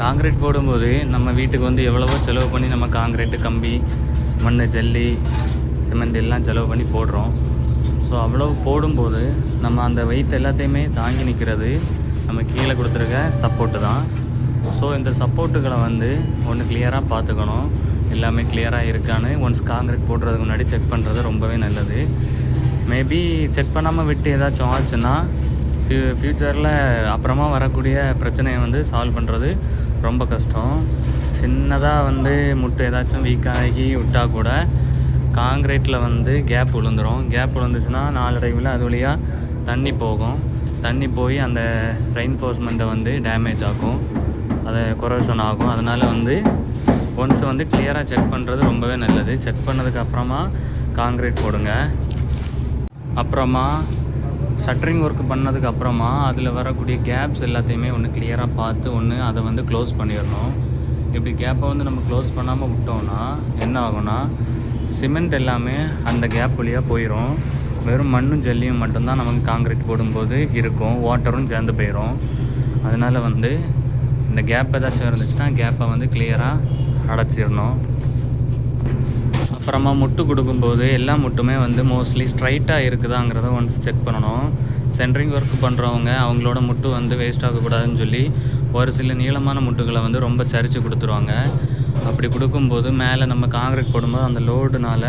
Concrete போடும்போது நம்ம வீட்டுக்கு வந்து எவ்வளவோ செலவு பண்ணி நம்ம காங்கிரீட்டு, கம்பி, மண், ஜல்லி, சிமெண்ட் எல்லாம் செலவு பண்ணி போடுறோம். ஸோ அவ்வளோ போடும்போது நம்ம அந்த வெயிட் எல்லாத்தையுமே தாங்கி நிற்கிறது நம்ம கீழே கொடுத்துருக்க சப்போர்ட்டு தான். ஸோ இந்த சப்போர்ட்டுகளை வந்து ஒன்று கிளியராக பார்த்துக்கணும். எல்லாமே கிளியராக இருக்கான்னு ஒன்ஸ் காங்கிரீட் போடுறதுக்கு முன்னாடி செக் பண்ணுறது ரொம்பவே நல்லது. மேபி செக் பண்ணாமல் விட்டு ஏதாச்சும் ஆச்சுன்னா ஃப்யூச்சரில் அப்புறமா வரக்கூடிய பிரச்சனையை வந்து சால்வ் பண்ணுறது ரொம்ப கஷ்டம். சின்னதாக வந்து முட்டு ஏதாச்சும் வீக்காகி விட்டால் கூட காங்கிரீட்டில் வந்து கேப் விழுந்துடும். கேப் விழுந்துச்சுன்னா நாளடைவில் அது வழியாக தண்ணி போகும். தண்ணி போய் அந்த ரெயின்ஃபோர்ஸ்மெண்ட்டை வந்து டேமேஜ் ஆகும், அதை கொரோஷன் ஆகும். அதனால் வந்து ஒன்ஸ் வந்து கிளியராக செக் பண்ணுறது ரொம்பவே நல்லது. செக் பண்ணதுக்கு அப்புறமா காங்கிரீட் போடுங்க. அப்புறமா ஷட்டரிங் ஒர்க் பண்ணதுக்கு அப்புறமா அதில் வரக்கூடிய கேப்ஸ் எல்லாத்தையுமே ஒன்று கிளியராக பார்த்து அதை வந்து க்ளோஸ் பண்ணிடணும். இப்படி கேப்பை வந்து நம்ம க்ளோஸ் பண்ணாமல் விட்டோம்னா என்ன ஆகும்னா சிமெண்ட் எல்லாமே அந்த கேப் வழியாக போயிடும். வெறும் மண்ணும் ஜல்லியும் மட்டும்தான் நமக்கு காங்கிரீட் போடும்போது இருக்கும். வாட்டரும் சேர்ந்து போயிடும். அதனால் வந்து இந்த கேப் ஏதாச்சும் இருந்துச்சுன்னா கேப்பை வந்து கிளியராக அடைச்சிடணும். அப்புறமா முட்டு கொடுக்கும்போது எல்லா முட்டுமே வந்து மோஸ்ட்லி ஸ்ட்ரைட்டாக இருக்குதாங்கிறத ஒன்ஸ் செக் பண்ணணும். சென்ட்ரிங் ஒர்க் பண்ணுறவங்க அவங்களோட முட்டு வந்து வேஸ்ட் ஆகக்கூடாதுன்னு சொல்லி ஒரு சில நீளமான முட்டுகளை வந்து ரொம்ப சரித்து கொடுத்துருவாங்க. அப்படி கொடுக்கும்போது மேலே நம்ம காங்கிரீட் போடும்போது அந்த லோடுனால்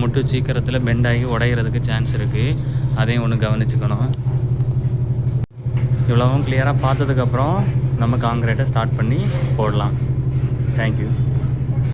முட்டு சீக்கிரத்தில் பெண்ட் ஆகி உடையிறதுக்கு சான்ஸ் இருக்குது. அதையும் ஒன்று கவனிச்சுக்கணும். இவ்வளவும் கிளியராக பார்த்ததுக்கப்புறம் நம்ம காங்கிரீட்டை ஸ்டார்ட் பண்ணி போடலாம். தேங்க்யூ.